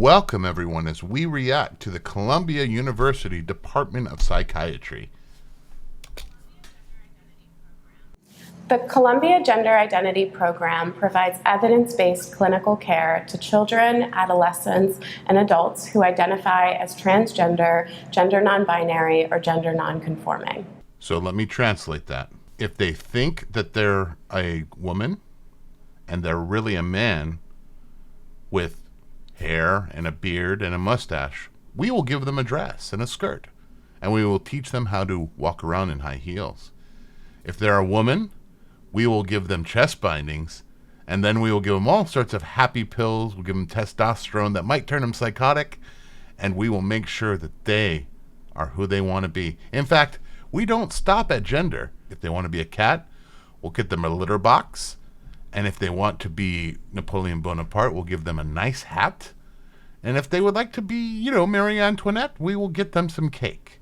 Welcome, everyone, as we react to the Columbia University Department of Psychiatry. The Columbia Gender Identity Program provides evidence-based clinical care to children, adolescents, and adults who identify as transgender, gender non-binary, or gender non-conforming. So let me translate that. If they think that they're a woman and they're really a man with hair and a beard and a mustache, we will give them a dress and a skirt, and we will teach them how to walk around in high heels. If they're a woman, we will give them chest bindings, and then we will give them all sorts of happy pills. We'll give them testosterone that might turn them psychotic, and we will make sure that they are who they want to be. In fact, we don't stop at gender. If they want to be a cat, we'll get them a litter box. And if they want to be Napoleon Bonaparte, we'll give them a nice hat. And if they would like to be, Marie Antoinette, we will get them some cake.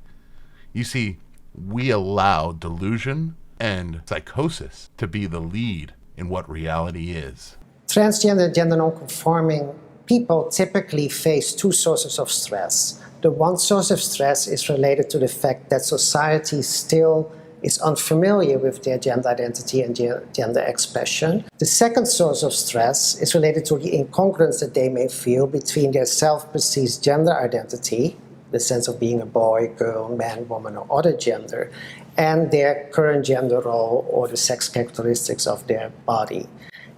You see, we allow delusion and psychosis to be the lead in what reality is. Transgender, gender non-conforming people typically face two sources of stress. The one source of stress is related to the fact that society still is unfamiliar with their gender identity and gender expression. The second source of stress is related to the incongruence that they may feel between their self-perceived gender identity, the sense of being a boy, girl, man, woman, or other gender, and their current gender role or the sex characteristics of their body.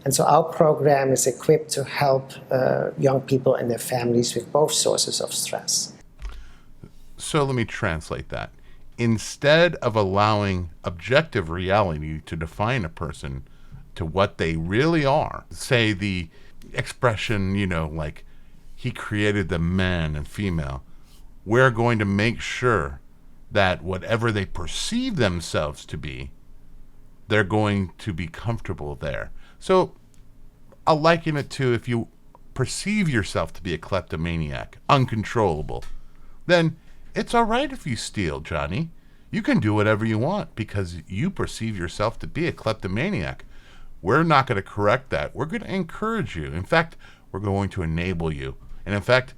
And so our program is equipped to help young people and their families with both sources of stress. So let me translate that. Instead of allowing objective reality to define a person to what they really are, say the expression, like he created the man and female, we're going to make sure that whatever they perceive themselves to be, they're going to be comfortable there. So I'll liken it to if you perceive yourself to be a kleptomaniac, uncontrollable, then it's all right if you steal, Johnny. You can do whatever you want because you perceive yourself to be a kleptomaniac. We're not going to correct that. We're going to encourage you. In fact, we're going to enable you. And in fact,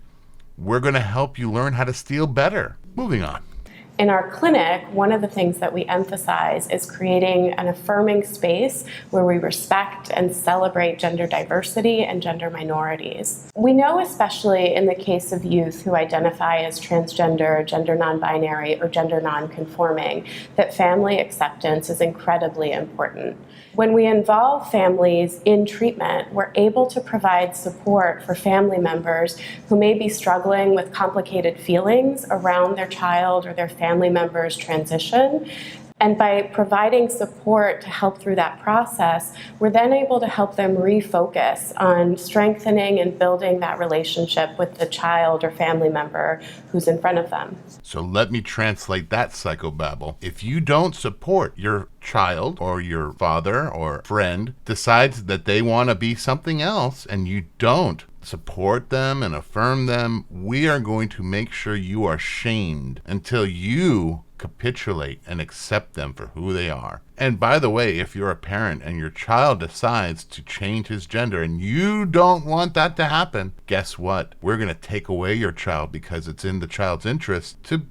we're going to help you learn how to steal better. Moving on. In our clinic, one of the things that we emphasize is creating an affirming space where we respect and celebrate gender diversity and gender minorities. We know, especially in the case of youth who identify as transgender, gender non-binary, or gender non-conforming, that family acceptance is incredibly important. When we involve families in treatment, we're able to provide support for family members who may be struggling with complicated feelings around their child or their family member's transition. And by providing support to help through that process, we're then able to help them refocus on strengthening and building that relationship with the child or family member who's in front of them. So let me translate that psychobabble. If you don't support your child or your father or friend decides that they want to be something else and you don't support them and affirm them, we are going to make sure you are shamed until you capitulate and accept them for who they are. And by the way, if you're a parent and your child decides to change his gender and you don't want that to happen, guess what? We're going to take away your child because it's in the child's interest to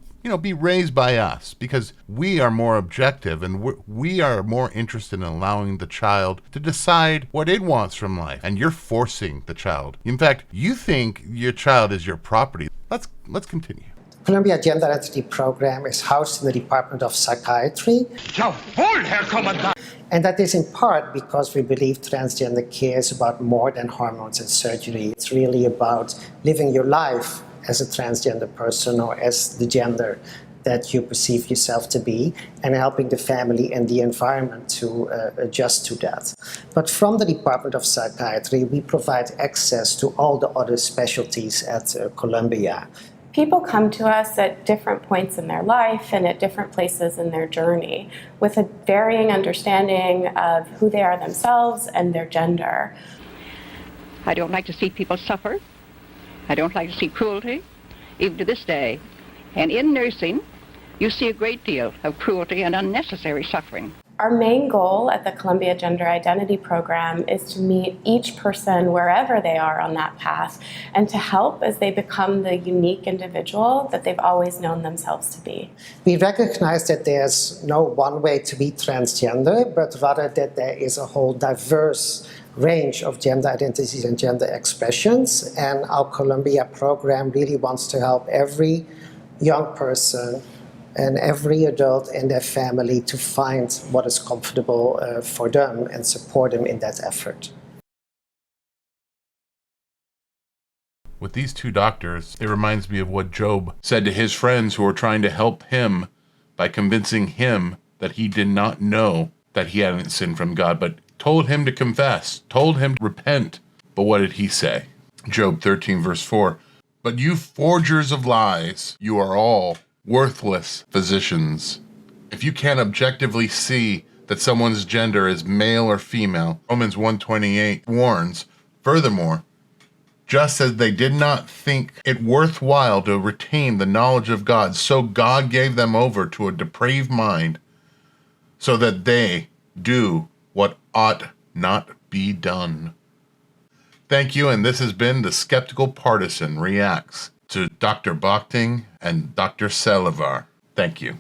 be raised by us, because we are more objective and we are more interested in allowing the child to decide what it wants from life. And you're forcing the child. In fact, you think your child is your property. Let's continue. Columbia Gender Identity Program is housed in the Department of Psychiatry. Jawohl, Herr Kommandant! And that is in part because we believe transgender care is about more than hormones and surgery. It's really about living your life as a transgender person or as the gender that you perceive yourself to be, and helping the family and the environment to adjust to that. But from the Department of Psychiatry, we provide access to all the other specialties at Columbia. People come to us at different points in their life and at different places in their journey with a varying understanding of who they are themselves and their gender. I don't like to see people suffer. I don't like to see cruelty, even to this day. And in nursing, you see a great deal of cruelty and unnecessary suffering. Our main goal at the Columbia Gender Identity Program is to meet each person wherever they are on that path and to help as they become the unique individual that they've always known themselves to be. We recognize that there's no one way to be transgender, but rather that there is a whole diverse range of gender identities and gender expressions, and our Columbia program really wants to help every young person and every adult and their family to find what is comfortable for them and support them in that effort. With these two doctors, it reminds me of what Job said to his friends who were trying to help him by convincing him that he did not know that he hadn't sinned from God, but told him to confess, told him to repent. But what did he say? Job 13, verse 4, "But you forgers of lies, you are all worthless physicians. If you can't objectively see that someone's gender is male or female," Romans 1:28 warns, "Furthermore, just as they did not think it worthwhile to retain the knowledge of God, so God gave them over to a depraved mind, so that they do what ought not be done." Thank you, and this has been The Skeptical Partisan Reacts to Dr. Bochting and Dr. Selivar. Thank you.